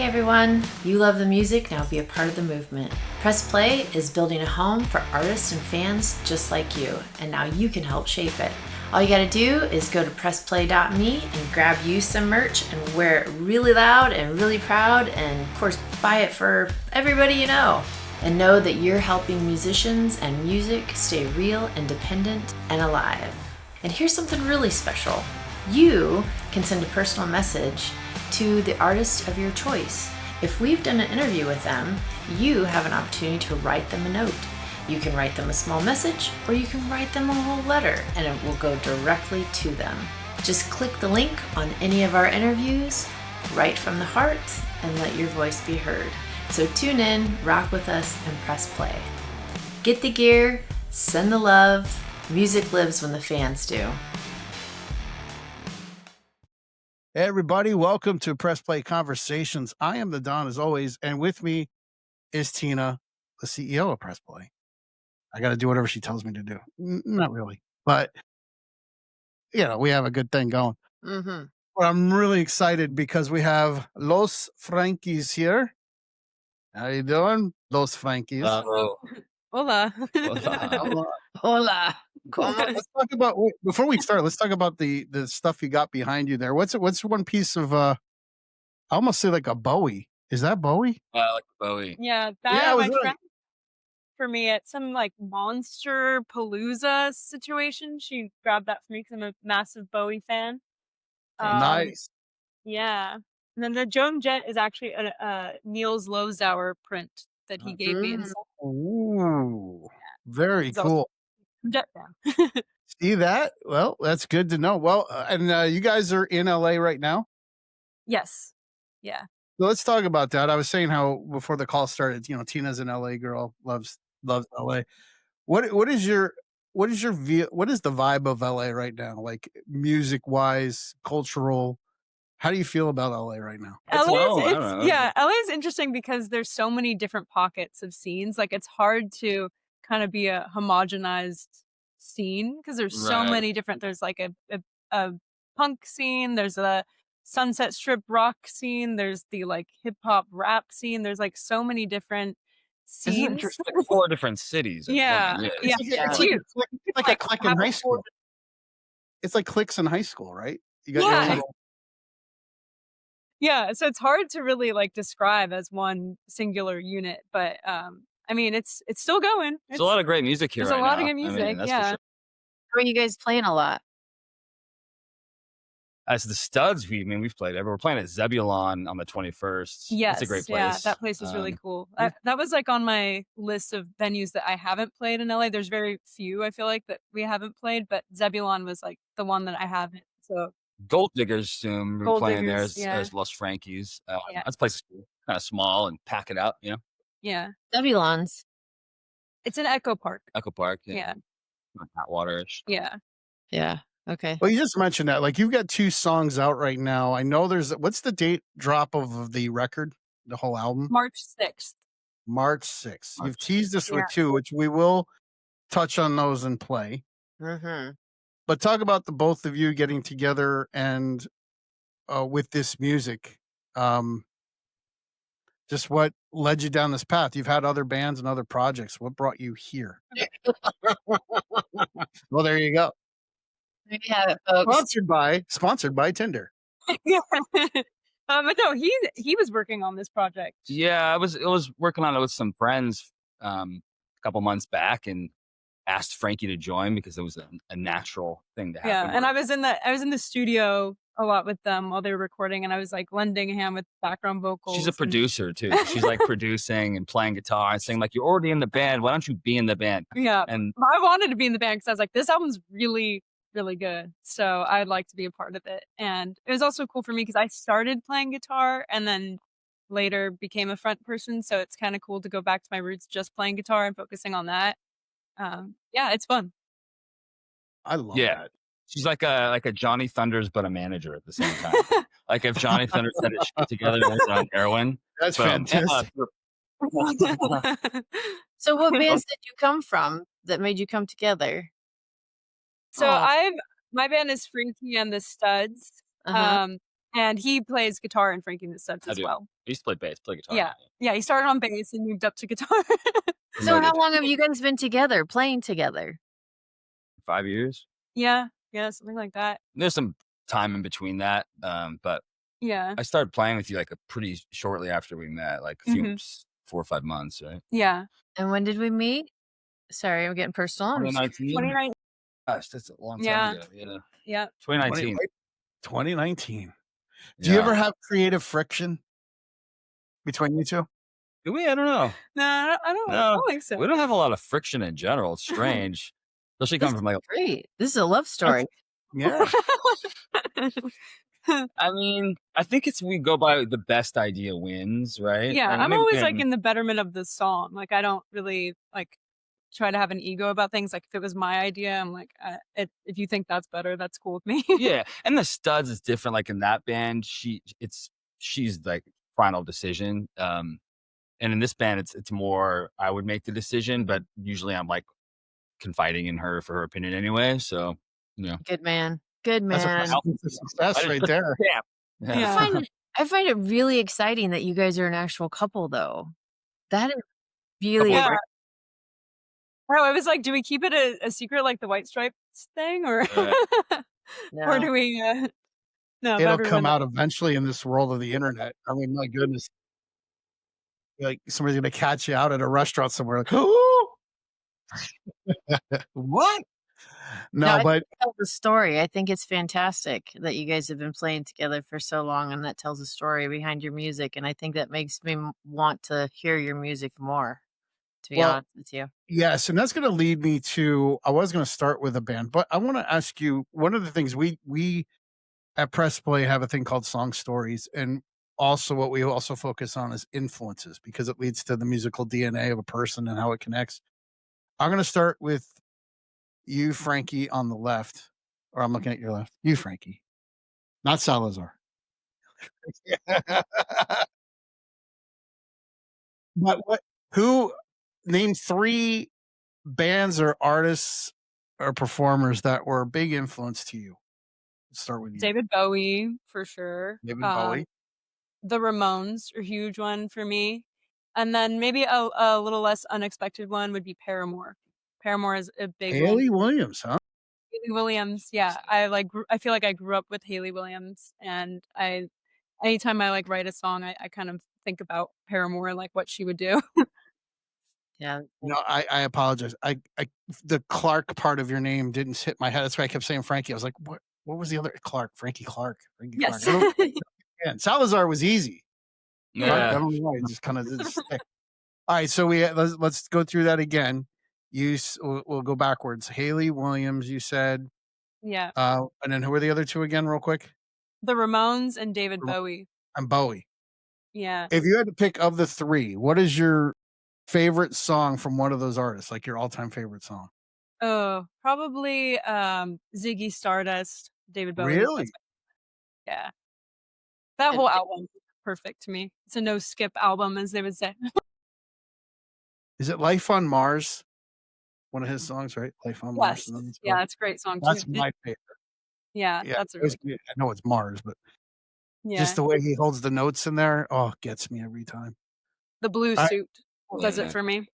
everyone, you love the music, now be a part of the movement. Press Play is building a home for artists and fans just like you, and now you can help shape it. All you gotta do is go to pressplay.me and grab you some merch and wear it really loud and really proud, and of course buy it for everybody you know. And know that you're helping musicians and music stay real, independent, and alive. And here's something really special. You can send a personal message to the artist of your choice. If we've done an interview with them, you have an opportunity to write them a note. You can write them a small message, or you can write them a whole letter, and it will go directly to them. Just click the link on any of our interviews, write from the heart, and let your voice be heard. So tune in, rock with us, and press play. Get the gear, send the love. Music lives when the fans do. Hey everybody, welcome to Press Play Conversations. I am the Don as always, and with me is Tina, the CEO of Press Play. I got to do whatever she tells me to do. Not really, but we have a good thing going. Mm-hmm. But I'm really excited because we have Los Frankies here. How you doing, Los Frankies? Hola. Hola. Let's talk about, before we start, let's talk about the stuff you got behind you there. What's one piece of I almost say like a Bowie. Is that Bowie? Like Bowie. Yeah, Yeah, I was my right. friend for me at some like Monster Palooza situation. She grabbed that for me because I'm a massive Bowie fan. Nice. Yeah. And then the Joan Jett is actually a Niels Lozauer print that he gave me. Ooh, very cool. Jet fan. See that? Well, that's good to know. Well, and you guys are in LA right now? Yes. Yeah. So let's talk about that. I was saying how before the call started, Tina's an LA girl, loves LA. What is the vibe of LA right now? Like music wise, cultural. How do you feel about LA right now? LA is interesting because there's so many different pockets of scenes. Like it's hard to kind of be a homogenized scene because there's so many different. There's like a punk scene. There's a Sunset Strip rock scene. There's the like hip hop rap scene. There's like so many different scenes. It's like 4 different cities. Yeah. It's like a clique in high school. It's like cliques in high school, right? You got your own little... Yeah, so it's hard to really like describe as one singular unit, but I mean it's still going. There's a lot of great music here. There's right a lot now. of good music. I mean, that's yeah. for sure. Where are you guys playing a lot? As the Studs, we've played. We're playing at Zebulon on the 21st. Yes, it's a great place. Yeah, that place is really cool. That was like on my list of venues that I haven't played in LA. There's very few I feel like that we haven't played, but Zebulon was like the one that I haven't. So Gold Diggers soon. We're playing there as Los Frankies. That place is cool. Kind of small and pack it out, Yeah. Zebulon's. It's in Echo Park. Echo Park. Yeah. Hot water-ish. Yeah. Yeah. Okay. Well, you just mentioned that. Like, you've got 2 songs out right now. I know what's the date drop of the record, the whole album? March 6th. March 6th. You've teased us with 2, which we will touch on those and play. Mm-hmm. But talk about the both of you getting together and with this music. Just what led you down this path? You've had other bands and other projects. What brought you here? Well, there you go. There you have it, folks. Sponsored by Tinder. Yeah. But no, he was working on this project. Yeah, I was working on it with some friends a couple months back and asked Frankie to join because it was a natural thing to happen. Yeah, and I was in the studio a lot with them while they were recording, and I was like lending a hand with background vocals. She's a producer too. She's like producing and playing guitar and saying like, "You're already in the band. Why don't you be in the band?" Yeah, and I wanted to be in the band because I was like, this album's really, really good, so I'd like to be a part of it. And it was also cool for me because I started playing guitar and then later became a front person, so it's kind of cool to go back to my roots, just playing guitar and focusing on that. Yeah, it's fun. I love that. She's like a Johnny Thunders, but a manager at the same time. Like if Johnny Thunders had his shit together and was on heroin. That's fantastic. So what bands did you come from that made you come together? So my band is Frankie and the Studs. Uh-huh. And he plays guitar in Frankie and the Studs as well. used to play bass, play guitar. Yeah. Yeah, he started on bass and moved up to guitar. So how Promoted. long have you guys been together, playing together? 5 years. Yeah, something like that. There's some time in between that, but Yeah. I started playing with you like pretty shortly after we met, like a few 4 or 5 months, right? Yeah. And when did we meet? Sorry, I'm getting personal. 2019. 2019. Gosh, that's a long time Yeah. ago. Yeah, Yeah. 2019. 2019. Do you ever have creative friction between you two? Do we? I don't know. No, I don't think so. We don't have a lot of friction in general. It's strange, especially coming from like. Great. This is a love story. Yeah. I mean, I think we go by the best idea wins, right? Yeah, And I'm maybe- always like in the betterment of the song. Like I don't really like try to have an ego about things. Like if it was my idea, I'm like, if you think that's better, that's cool with me. Yeah, and the studs is different. Like in that band, she's like final decision. And in this band, it's more I would make the decision, but usually I'm like confiding in her for her opinion anyway. So Good man. Good That's a man. recipe for success right there. yeah. I find it really exciting that you guys are an actual couple, though. That is really Yeah. Oh, I was like, do we keep it a secret like the White Stripes thing, or or do we? No, It'll come out eventually in this world of the internet. I mean, my goodness. Like somebody's gonna catch you out at a restaurant somewhere, like, oh, what? No, but tell the story. I think it's fantastic that you guys have been playing together for so long, and that tells a story behind your music. And I think that makes me want to hear your music more. To be honest with you, yes, and that's going to lead me to. I was going to start with a band, but I want to ask you. One of the things we at Press Play have a thing called Song Stories, and also what we also focus on is influences because it leads to the musical DNA of a person and how it connects. I'm going to start with you, Frankie, on the left, or I'm looking at your left. You, Frankie, not Salazar. But who name 3 bands or artists or performers that were a big influence to you? Let's start with you. David Bowie for sure. David Bowie. The Ramones are a huge one for me, and then maybe a little less unexpected one would be Paramore. Paramore is a big Haley one. Williams, huh? Haley Williams, yeah. I feel like I grew up with Haley Williams, and anytime I like write a song, I kind of think about Paramore, like what she would do. yeah. No, I apologize. I the Clark part of your name didn't hit my head. That's why I kept saying Frankie. I was like, what was the other Clark? Frankie Clark. Frankie Yes. Clark. And Salazar was easy. I Yeah. don't know why. It just kind of did stick. All right, so let's go through that again. We'll go backwards. Haley Williams, you said. Yeah. And then who are the other 2 again, real quick? The Ramones and David Bowie. And Bowie. Yeah. If you had to pick of the 3, what is your favorite song from one of those artists? Like your all-time favorite song? Oh, probably Ziggy Stardust, David Bowie. Really? Yeah. That whole album is perfect to me. It's a no skip album, as they would say. Is it Life on Mars? One of his songs, right? Life on Mars. Yes. Yeah, it's a great song That's too. my favorite. Yeah, that's a really I know it's Mars, but yeah. just the way he holds the notes in there, gets me every time. The blue suit does Yeah. it for me. And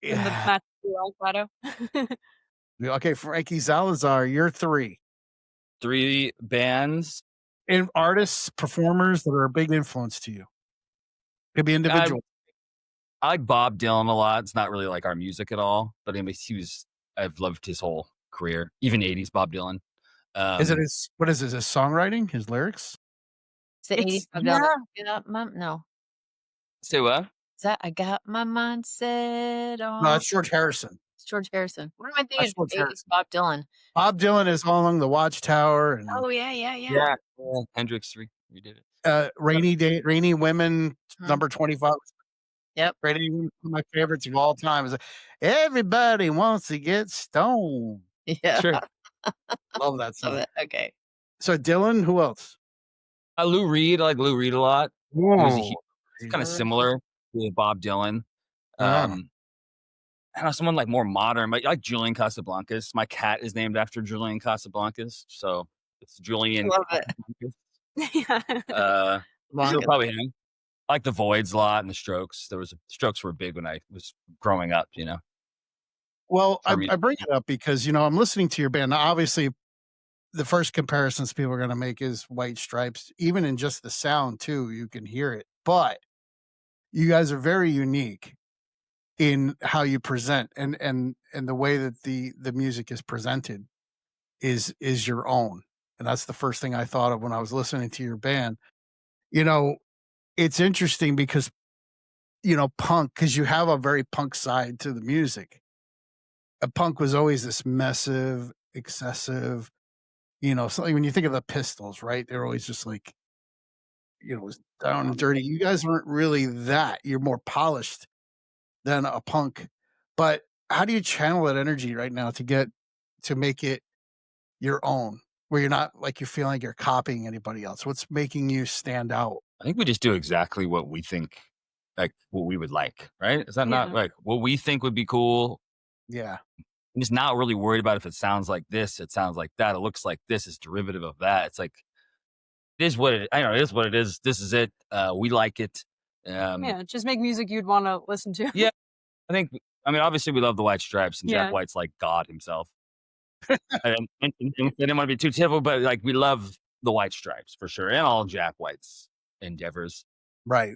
the Yeah. match blue eyeshadow. Okay, Frankie Salazar, you're 3. 3 bands. And artists, performers that are a big influence to you. Could be individual. I like Bob Dylan a lot. It's not really like our music at all, but I've loved his whole career, even 80s Bob Dylan. Is it his songwriting, his lyrics? Is it It's- 85 yeah. Get up, Mom? No. Say what? Is that I got my mind set on? No, that's George Harrison. It's George Harrison. What am I thinking? That's George 80s Harrison. Bob Dylan. Bob Dylan is All Along the Watchtower and Oh yeah. Yeah. Hendrix 3. We did it. Rainy Women, Mhm. number 25. Yep. Rainy Women, one of my favorites of all time. Is Everybody Wants to Get Stoned. Yeah. Sure. Love that Love song. it. Okay. So Dylan, who else? Lou Reed. I like Lou Reed a lot. He's kind Whoa. of similar to Bob Dylan. Yeah. I don't know, someone like more modern, but I like Julian Casablancas. My cat is named after Julian Casablancas, so it's Julian. Love it. Casablancas. Yeah. So probably him. I like the Voids a lot and the Strokes. Strokes were big when I was growing up, Well, for me. I bring it up because, I'm listening to your band. Now, obviously, the first comparisons people are going to make is White Stripes. Even in just the sound, too, you can hear it. But you guys are very unique in how you present, and the way that the music is presented is your own. And that's the first thing I thought of when I was listening to your band. It's interesting because, punk, because you have a very punk side to the music. A punk was always this massive, excessive, something when you think of the Pistols, right? They're always just like, it was down and dirty. You guys weren't really that. You're more polished than a punk. But how do you channel that energy right now to make it your own, where you're not like, you feel like you're copying anybody else? What's making you stand out? I think we just do exactly what we think, like what we would like, right? Is that not Yeah. like what we think would be cool? Yeah. I'm just not really worried about if it sounds like this, it sounds like that, it looks like this, it's derivative of that. It's like, it is what it is what it is. This is it. We like it. Yeah, just make music you'd want to listen to. Yeah. Obviously we love the White Stripes, and Yeah. Jack White's like God himself. and I didn't want to be too typical, but like we love the White Stripes for sure, and all Jack White's endeavors. Right.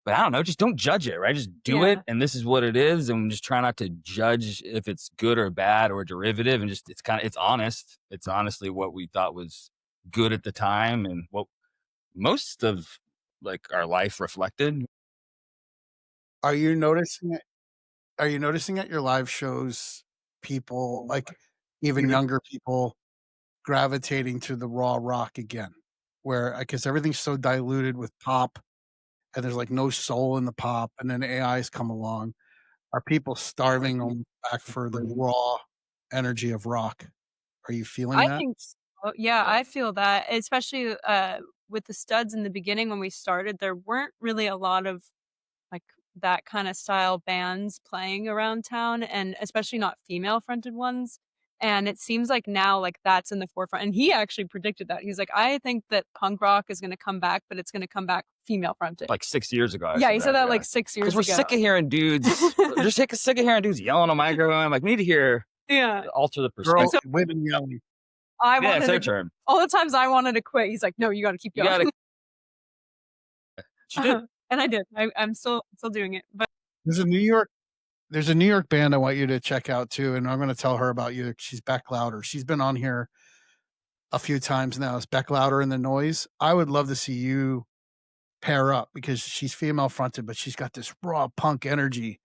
But I don't know, just don't judge it, right? Just do Yeah. it, and this is what it is, and just try not to judge if it's good or bad or derivative, and just it's honest. It's honestly what we thought was good at the time, and what most of like our life reflected. Are you noticing it? Are you noticing at your live shows, people, like even younger people, gravitating to the raw rock again? Where I guess everything's so diluted with pop, and there's like no soul in the pop, and then AI's come along. Are people starving them back for the raw energy of rock? Are you feeling I that? think so. Yeah, I feel that, especially with the Studs in the beginning when we started, there weren't really a lot of like that kind of style bands playing around town, and especially not female fronted ones. And it seems like now like that's in the forefront. And he actually predicted that. He's like, I think that punk rock is going to come back, but it's going to come back female fronted. Like 6 years ago. Yeah, he said that like 6 years Because ago. we're sick of hearing dudes. We're just sick of hearing dudes yelling on my microphone. I'm like, we need to hear Yeah. alter the Girl, perspective. women yelling. I Yeah, it's wanted their to, turn. all the times I wanted to quit. He's like, no, you got to keep You going. gotta. She did. And I did. I'm still doing it. But There's a New York band I want you to check out too, and I'm going to tell her about you. She's Beck Louder. She's been on here a few times now. It's Beck Louder and the Noise. I would love to see you pair up because she's female fronted, but she's got this raw punk energy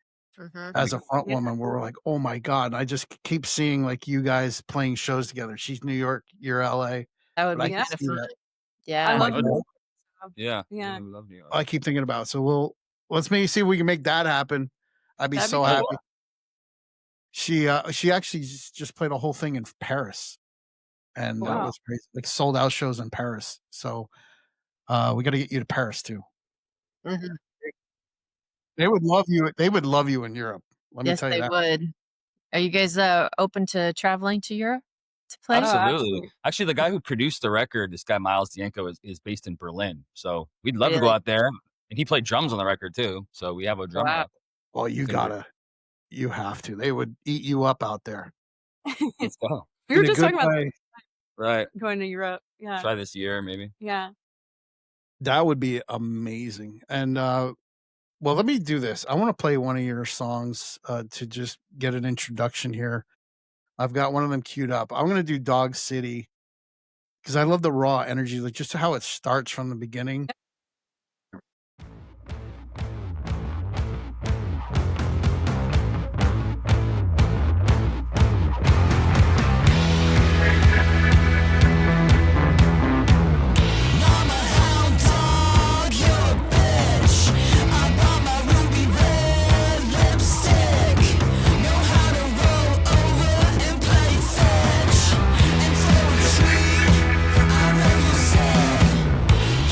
as a front woman where we're like, oh my God. And I just keep seeing like you guys playing shows together. She's New York, you're LA. That would But I be can kind of see fun. that. Yeah. I love Like, it. Yeah. Yeah. I love New York. I keep thinking about it. So let's maybe see if we can make that happen. I'd be That'd so be happy. cool. She actually just played a whole thing in Paris, and that Wow. was crazy. Like sold out shows in Paris. So we got to get you to Paris too. Mhm. They would love you. They would love you in Europe. Let me Yes, tell you they that. would. Are you guys open to traveling to Europe to play? Absolutely. absolutely. Actually, the guy who produced the record, this guy Miles Dienko, is based in Berlin. So we'd love to go Really? out there. And he played drums on the record too. So we have a drummer. Wow. out Well, you have to. They would eat you up out there. there. Let's go. We were In a just good talking about way. Right. going to Europe. Yeah. Try this year, maybe. Yeah. That would be amazing. And well, let me do this. I want to play one of your songs to just get an introduction here. I've got one of them queued up. I'm going to do Dog City because I love the raw energy, like just how it starts from the beginning.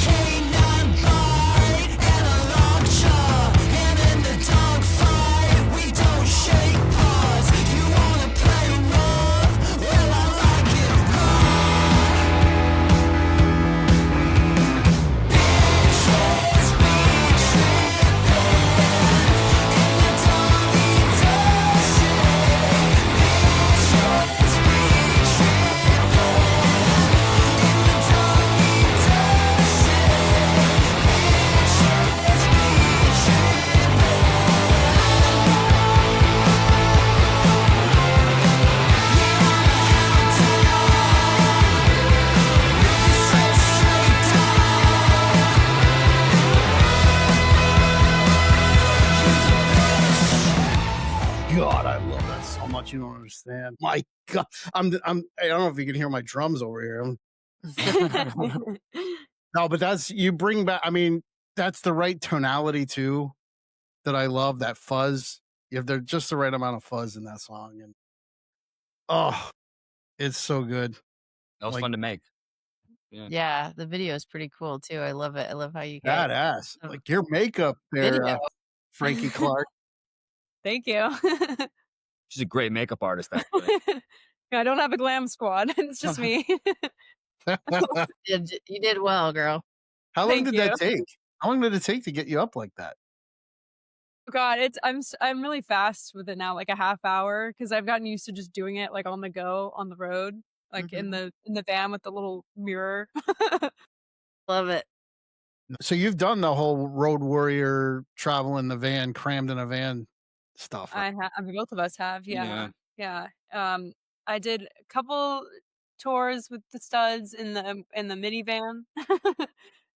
Hey, now understand. My God, I don't know if you can hear my drums over here. No, but you bring back. I mean, that's the right tonality too. That I love that fuzz. You have just the right amount of fuzz in that song, and oh, it's so good. That was Like, fun to make. Yeah, the video is pretty cool too. I love it. I love how you guys badass. Like your makeup there, video. Frankie Clark. Thank you. She's a great makeup artist, actually. Yeah, I don't have a glam squad. It's just me. You did well, girl. How long Thank did that take? How long did it take to get you up like that? God, I'm really fast with it now, like a half hour, because I've gotten used to just doing it like on the go, on the road, like in the van with the little mirror. Love it. So you've done the whole road warrior travel in the van, crammed in a van stuff. Right? I mean, both of us have, yeah. I did a couple tours with the studs in the minivan,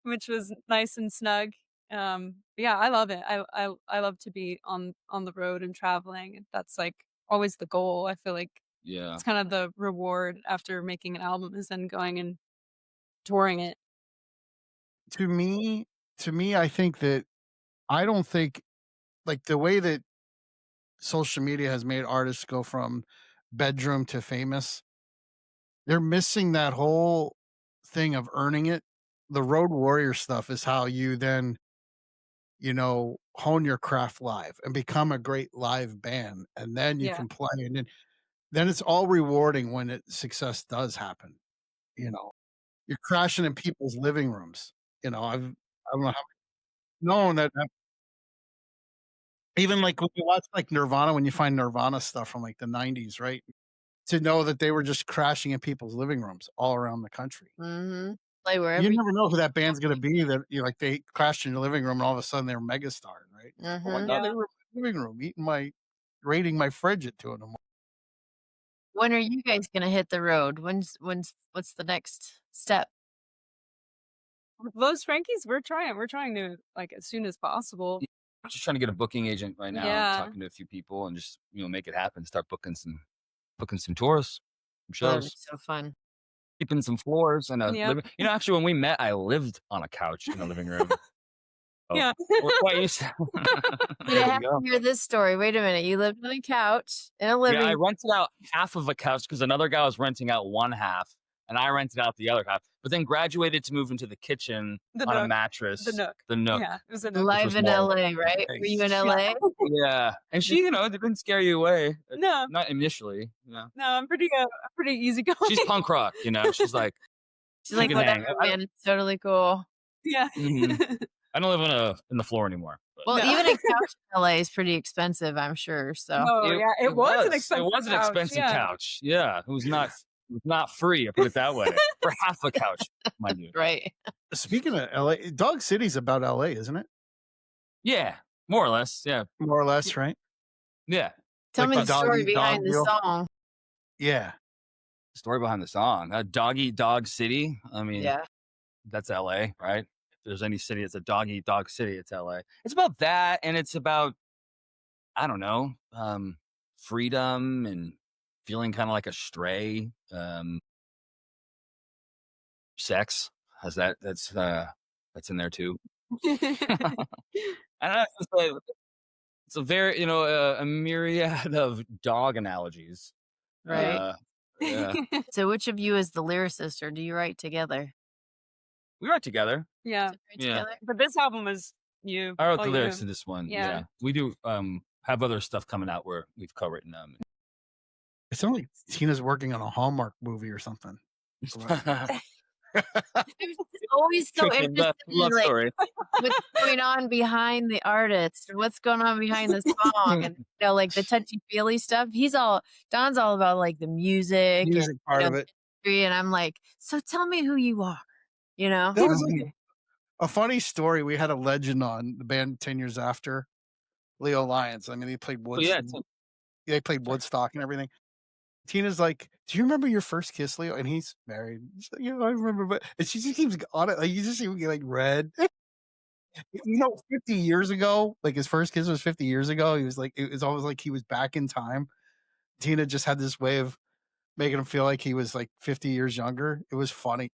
which was nice and snug. Yeah, I love it. I love to be on the road and traveling. That's like always the goal. I feel like it's kind of the reward after making an album is then going and touring it. To me, I think that I don't think like the way that social media has made artists go from bedroom to famous, they're missing that whole thing of earning it. The road warrior stuff is how you then, hone your craft live and become a great live band. And then you can play. And then it's all rewarding when success does happen. You're crashing in people's living rooms. I don't know how known that even like when you watch like Nirvana, when you find Nirvana stuff from like the 90s, right? To know that they were just crashing in people's living rooms all around the country. Mm-hmm. Like wherever you never know who that band's going to be. That they crashed in your living room and all of a sudden they're megastar, right? Mm-hmm. Oh my God, they were in my living room raiding my fridge at 2 a.m. When are you guys gonna hit the road? What's the next step? Those Frankies, we're trying to like as soon as possible. I'm just trying to get a booking agent right now. Yeah. Talking to a few people and just make it happen. Start booking some tours, some shows. That'd be so fun. Keeping some floors and actually when we met, I lived on a couch in a living room. Yeah. We're quite used to Wait, I have to hear this story. Wait a minute. You lived on a couch in a living room. I rented out half of a couch because another guy was renting out one half and I rented out the other half, but then graduated to move into the kitchen on a mattress. The Nook. Yeah, it was a Nook. Live in LA, right? Were you in LA? Yeah. And she, it didn't scare you away. No. Not initially. No, I'm pretty easy going. She's punk rock, She's like whatever, man, it's totally cool. Yeah. Mm-hmm. I don't live in the floor anymore. Well, even a couch in LA is pretty expensive, I'm sure. So it was an expensive. It was an expensive couch. Yeah, it was not free. I put it that way. For half a couch, mind you. Right. Speaking of LA, Dog City's about LA, isn't it? Yeah, more or less. Yeah, more or less, right? Yeah. Tell me the story behind the song. Yeah. Story behind the song. Dog Eat Dog City. I mean, that's LA, right? If there's any city, it's a dog eat dog city. It's LA. It's about that, and it's about I don't know, freedom and feeling kind of like a stray. Sex has that's in there too. I don't know. It's a very a myriad of dog analogies. Right. Yeah. So which of you is the lyricist, or do you write together? We write together. Yeah. Together? But this album is you. I wrote the lyrics to this one. Yeah. We do have other stuff coming out where we've co-written them. It sounds like Tina's working on a Hallmark movie or something. It's always so interesting, like, what's going on behind the artist, or what's going on behind the song, and like the touchy feely stuff. Don's all about like the music and, part of it. And I'm like, so tell me who you are. That was like a funny story. We had a legend on the band 10 years after, Leo Lyons. I mean, they played Woodstock. They played Woodstock and everything. Tina's like, do you remember your first kiss, Leo? And he's married. She's like, I remember, but and she just keeps on it. Like you just see him get like red. 50 years ago, like his first kiss was 50 years ago. He was like, it was almost like he was back in time. Tina just had this way of making him feel like he was like 50 years younger. It was funny.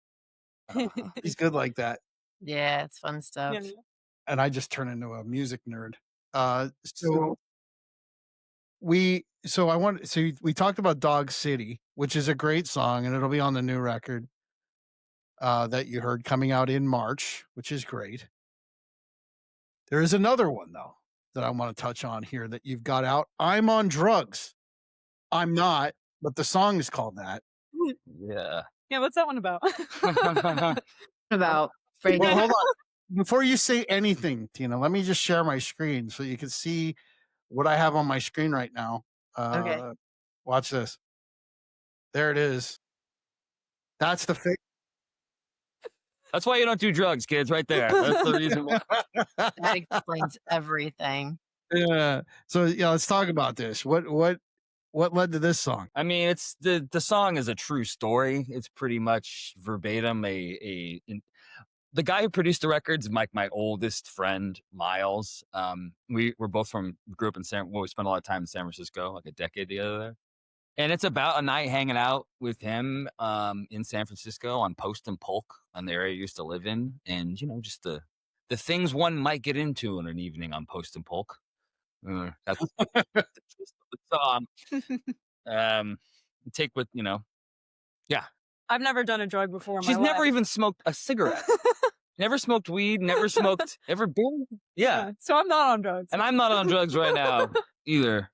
He's good like that. Yeah, it's fun stuff. Yeah. And I just turn into a music nerd. We talked about Dog City, which is a great song, and it'll be on the new record that you heard coming out in March, which is great. There is another one though that I want to touch on here that you've got out. I'm on drugs. I'm not, but the song is called that. Yeah. Yeah, what's that one about? About Frankie. Well, hold on. Before you say anything, Tina, let me just share my screen so you can see what I have on my screen right now. Okay. Watch this. There it is. That's the fake. That's why you don't do drugs, kids, right there. That's the reason why. That explains everything. Yeah. So yeah, let's talk about this. What led to this song? I mean, it's the song is a true story. It's pretty much verbatim the guy who produced the records is my oldest friend, Miles. We were both grew up in we spent a lot of time in San Francisco, like a decade together there. And it's about a night hanging out with him in San Francisco on Post and Polk, on the area I used to live in. And, just the things one might get into in an evening on Post and Polk. That's just the song. Take with, yeah. I've never done a drug before in She's my never life. even smoked a cigarette. Never smoked weed, never smoked, ever been. Yeah. So I'm not on drugs. And I'm not on drugs right now either.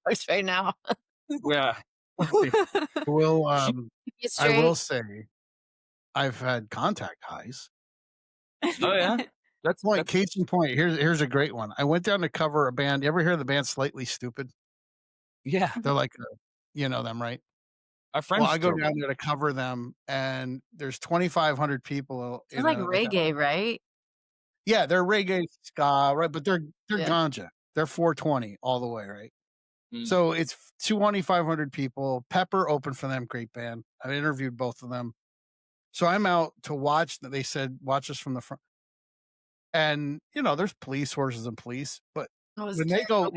Drugs right now. Yeah. Well, I will Straight. say I've had contact highs. Oh yeah. That's Case in point. Here's a great one. I went down to cover a band. You ever hear the band Slightly Stupid? Yeah. They're like, you know them, right? Our friends. Well, I go down there to cover them, and there's 2,500 people. It's like reggae, right? Yeah, they're reggae ska, right? But they're Yeah. ganja. They're 420 all the way, right? Mm. So it's 2,500 people. Pepper opened for them, great band. I interviewed both of them. So I'm out to watch. They said, watch us from the front. And, there's police horses and police. But when they go,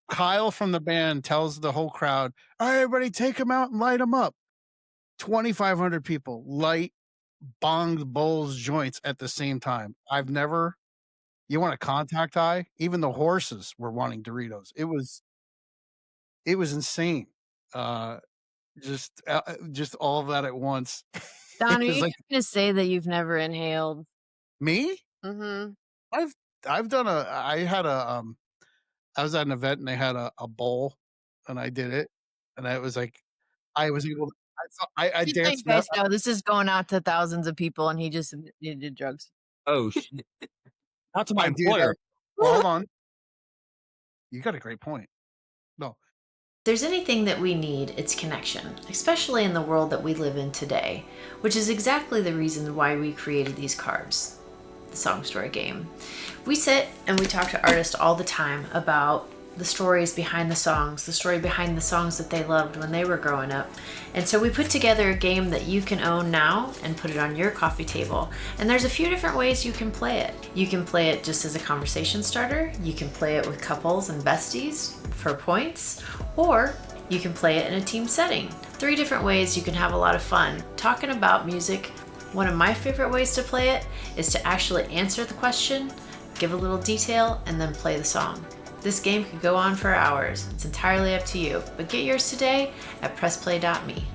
Kyle from the band tells the whole crowd, all right, everybody take them out and light them up. 2,500 people light bongs, bowls, joints at the same time. You want a contact high? Even the horses were wanting Doritos. It was insane. Just all of that at once. Don, are you going to say that you've never inhaled? Me? Mm-hmm. I've done I was at an event and they had a bowl and I did it. And I was like, I was able to, I danced. You guys know this is going out to thousands of people and he just did drugs. Oh, shit. Not to my employer. Well, hold on. You got a great point. No. If there's anything that we need, it's connection, especially in the world that we live in today, which is exactly the reason why we created these cards, the Song Story game. We sit and we talk to artists all the time about the stories behind the songs, the story behind the songs that they loved when they were growing up. And so we put together a game that you can own now and put it on your coffee table. And there's a few different ways you can play it. You can play it just as a conversation starter. You can play it with couples and besties for points, or you can play it in a team setting. 3 different ways you can have a lot of fun talking about music. One of my favorite ways to play it is to actually answer the question, give a little detail, and then play the song. This game could go on for hours. It's entirely up to you, but get yours today at pressplay.me.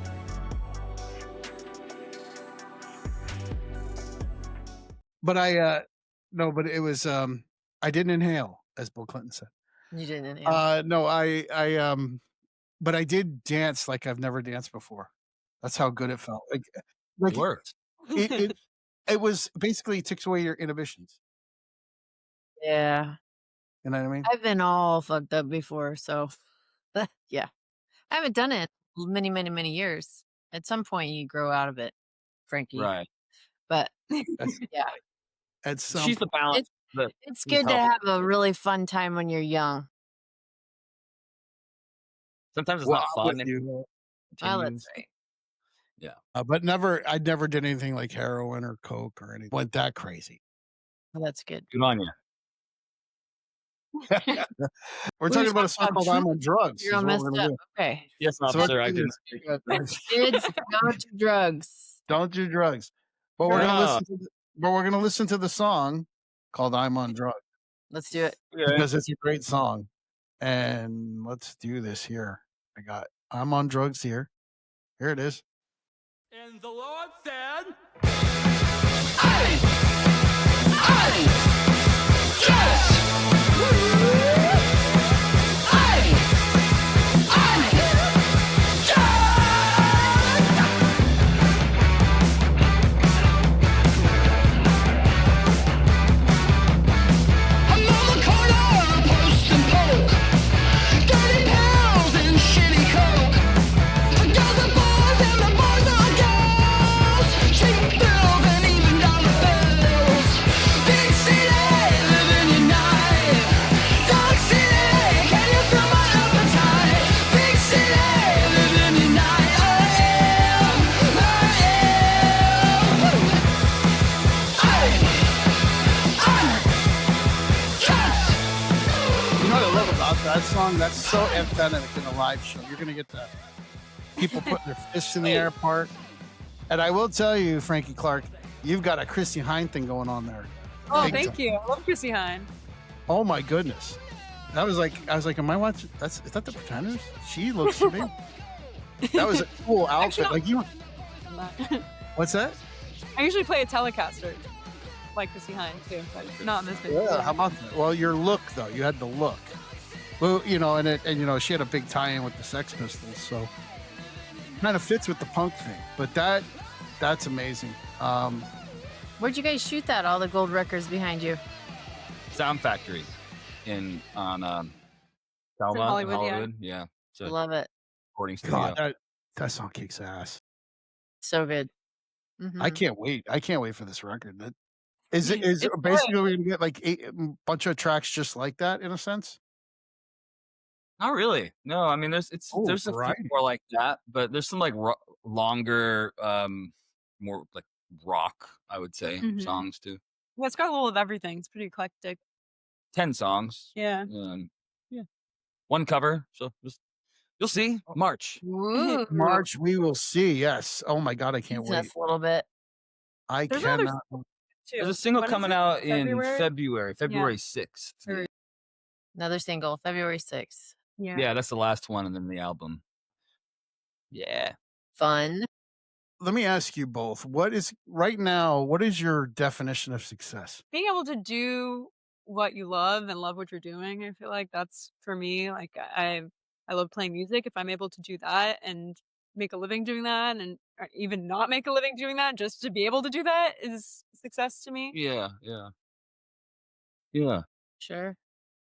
But but it was, I didn't inhale, as Bill Clinton said. You didn't inhale? No, but I did dance like I've never danced before. That's how good it felt. Like it worked. It was basically, it takes away your inhibitions. Yeah. You know what I mean? I've been all fucked up before, so yeah. I haven't done it in many, many, many years. At some point you grow out of it, Frankie. Right. But yeah. She's the balance. It's good to have a really fun time when you're young. Sometimes it's not fun. Oh, that's right. Yeah. But I never did anything like heroin or coke or anything. Went that crazy. Well, that's good. Good on you. We're talking about a song called "I'm on Drugs." You're Is all what messed we're gonna up. do. Okay. Yes, So officer. let's I do didn't. this. Kids, don't do drugs. Don't do drugs. But we're gonna No. listen to. But we're gonna listen to the song called "I'm on Drugs" Let's do it. because it's a great song. And let's do this here. I got "I'm on Drugs" here. Here it is. And the Lord said, You know what I love about that song? That's so emphatic in a live show. You're gonna get the people putting their fists in the air part. And I will tell you, Frankie Clark, you've got a Christy Hine thing going on there. Oh, Big thank time. you. I love Chrissy Hine. Oh my goodness. I was like, am I watching? Is that the Pretenders? She looks familiar. That was a cool outfit. Like you. What's that? I usually play a Telecaster, like Chrissy Hine too, but not in this video. Yeah. How about that? Well, your look though. You had the look. Well, you know, and she had a big tie-in with the Sex Pistols, so kind of fits with the punk thing. But that's amazing. Where'd you guys shoot that? All the gold records behind you. Sound Factory on Selma, in Hollywood, Yeah. So Love it. recording studio. God, that song kicks ass. So good. I Mhm. can't wait. I can't wait for this record. Is It's basically we're gonna get like a bunch of tracks just like that in a sense? Not really. No, I mean there's a few variety. more like that, but there's some like longer, more like rock, I would say, Mhm. songs too. Yeah, it's got a little of everything. It's pretty eclectic. 10 songs. Yeah. Yeah. One cover. So you'll see. March. Woo. March, we will see. Yes. Oh my God, I can't Tease wait. us a little bit. I There's another cannot. Too. There's a single When is coming it? out in February? February 6th. Or- Another single, February 6th. Yeah, that's the last one, and then the album. Yeah. Fun. Let me ask you both. What is your definition of success? Being able to do what you love and love what you're doing, I feel like that's for me. Like I love playing music. If I'm able to do that and make a living doing that, and or even not make a living doing that, just to be able to do that is success to me. Yeah. Yeah. Sure.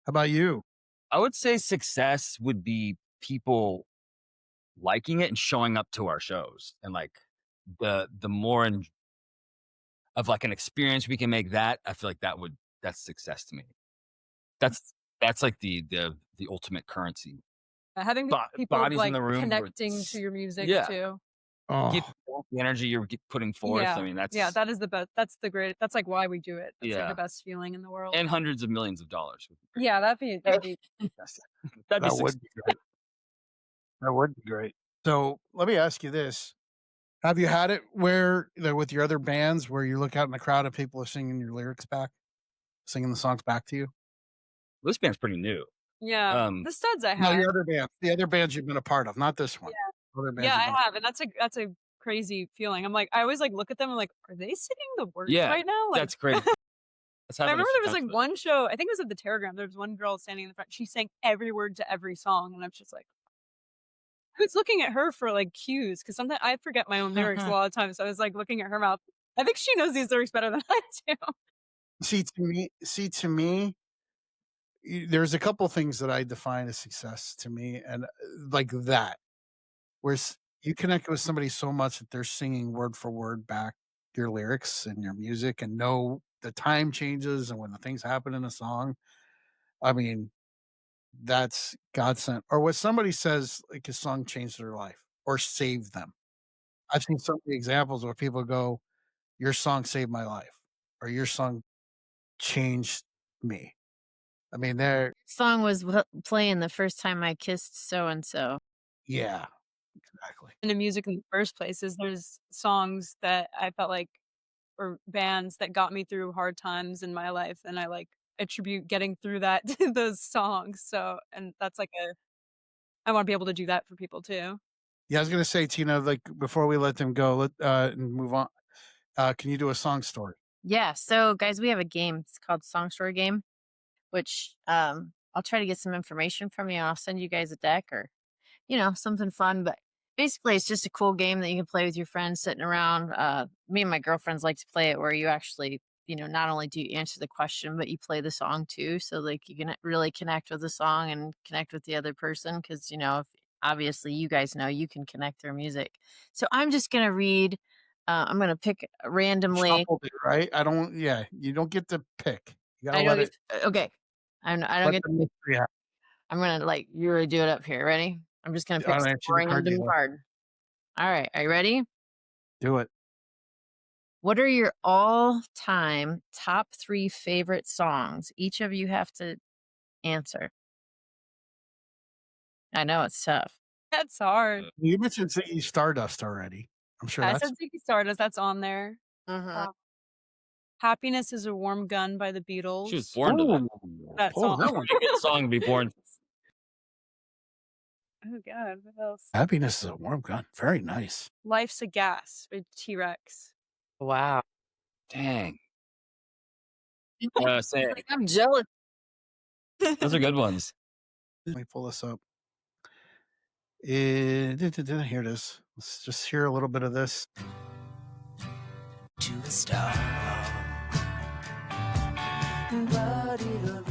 How about you? I would say success would be people liking it and showing up to our shows, and like the more of like an experience we can make that, I feel like that's success to me. That's like the ultimate currency. Having people bodies in like the room where connecting it's- to your music Yeah. too. Oh, Get the energy you're putting forth. Yeah. I mean, that's That is the best. That's the great. That's like why we do it. That's like Yeah. the best feeling in the world. and hundreds of millions of dollars. Yeah, that'd be that would be great. That would be great. So let me ask you this. Have you had it where with your other bands where you look out in the crowd and people are singing your lyrics back, singing the songs back to you? This band's pretty new. Yeah, the studs I No, have. your other band, the other bands you've been a part of, not this one. Other bands Yeah, you've I been- have, and that's a crazy feeling. I'm like, I always like look at them and like, are they singing the words Yeah, right now? Like, That's great. That's I happened a remember few there was times, like but- one show. I think it was at the Terragram. There was one girl standing in the front. She sang every word to every song, and I'm just like, I was looking at her for like cues because sometimes I forget my own lyrics a lot of times. So I was like looking at her mouth. I think she knows these lyrics better than I do. See to me, there's a couple things that I define as success to me, and like that, where you connect with somebody so much that they're singing word for word back your lyrics and your music, and know the time changes and when the things happen in a song. I mean, that's God sent. Or what somebody says, like a song changed their life or saved them. I've seen so many examples where people go, "Your song saved my life," or "Your song changed me." I mean, they're Song was playing the first time I kissed so and so. yeah, exactly. Into music in the first place is there's songs that I felt like or bands that got me through hard times in my life, and I like attribute getting through that to those songs. So, and that's like I want to be able to do that for people too. Yeah, I was gonna say, Tina, like before we let them go, and move on. Can you do a song story? Yeah. So, guys, we have a game. It's called Song Story Game, which I'll try to get some information from you. I'll send you guys a deck or, something fun. But basically, it's just a cool game that you can play with your friends sitting around. Me and my girlfriends like to play it where you actually, not only do you answer the question, but you play the song too. So, like, you can really connect with the song and connect with the other person because, if obviously you guys know you can connect their music. So, I'm just going to read. I'm going to pick randomly. Shuffled it, right? Yeah, you don't get to pick. You gotta I let don't it. okay. I don't Let get. the mystery happen. I'm gonna you already do it up here. Ready? I'm just gonna pick I'll some answer the card random dealer. card. All right, are you ready? Do it. What are your all-time top 3 favorite songs? Each of you have to answer. I know it's tough. That's hard. You mentioned Ziggy Stardust already. I'm sure I that's said Ziggy Stardust. That's on there. Mhm. Happiness is a Warm Gun by the Beatles. She was born to that. Ooh, That pull song. that one. Pretty good song to be born. Oh God, what else? Happiness is a warm gun. Very nice. Life's a Gas by T-Rex. Wow. Dang. Say it. I'm jealous. Those are good ones. Let me pull this up. Here it is. Let's just hear a little bit of this. To a star. But it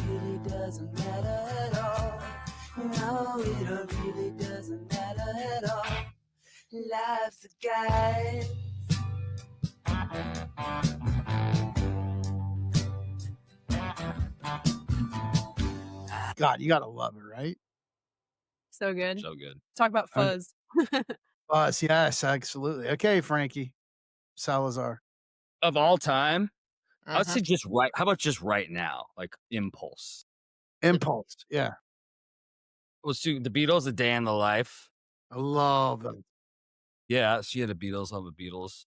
really doesn't matter at all. No, it really doesn't matter at all. Life's a guide. God, you gotta love it, right? So good. So good. Talk about fuzz. Yes, absolutely. Okay, Frankie Salazar. Of all time, I would Mhm. say just right. How about just right now? Like Impulse. Impulse. Yeah, Let's do the Beatles, A Day in the Life. I love them. Yeah, she had the Beatles. Love the Beatles.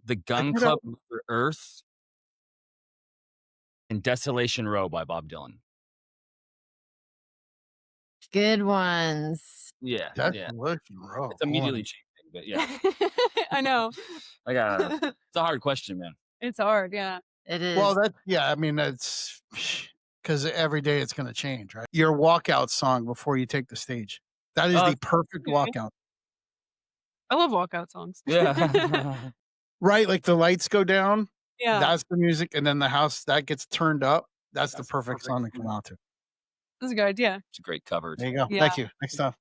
The Gun did Club, Mother Earth, and Desolation Row by Bob Dylan. Good ones. Yeah, That's yeah. row. It's immediately changing, but yeah. I know. It's a hard question, man. It's hard, yeah. It is. Well, I mean, that's because every day it's going to change, right? Your walkout song before you take the stage. That is the perfect okay. walkout. I love walkout songs. Yeah. Right? Like the lights go down. Yeah. That's the music. And then the house that gets turned up. That's the perfect song to come out to. That's a good idea. It's a great cover. There you go. Yeah. Thank you. Next time.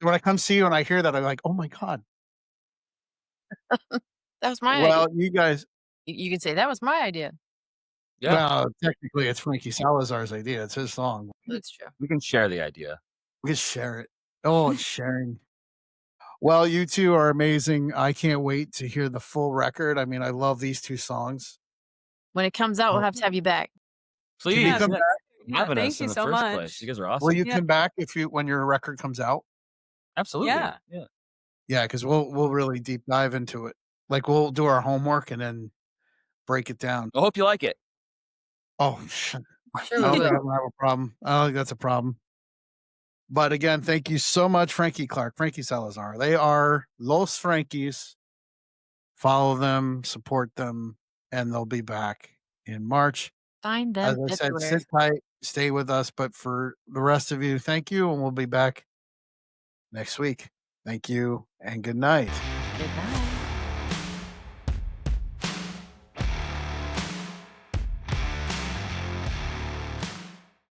When I come see you and I hear that, I'm like, oh my God. That was my idea. Well, you guys, You can say that was my idea. Yeah, well, technically it's Frankie Salazar's idea. It's his song. That's true. we can share the idea. We just share it. Oh, it's sharing. Well, you two are amazing. I can't wait to hear the full record. I mean, I love these 2 songs. When it comes out, we'll have to have you back. Please, you come yeah, Yeah, having thank us in you the so first much. place. You guys are awesome. Will you Yeah. come back when your record comes out? Absolutely. Yeah. Yeah. Yeah, because we'll really deep dive into it. Like we'll do our homework and then break it down. I hope you like it. Oh, shit. Sure I we don't think will. I have a problem. I don't think that's a problem. But again, thank you so much, Frankie Clark, Frankie Salazar. They are Los Frankies. Follow them, support them, and they'll be back in March. Find As them I said, everywhere. sit tight, stay with us. But for the rest of you, thank you, and we'll be back next week. Thank you, and good night. Goodbye.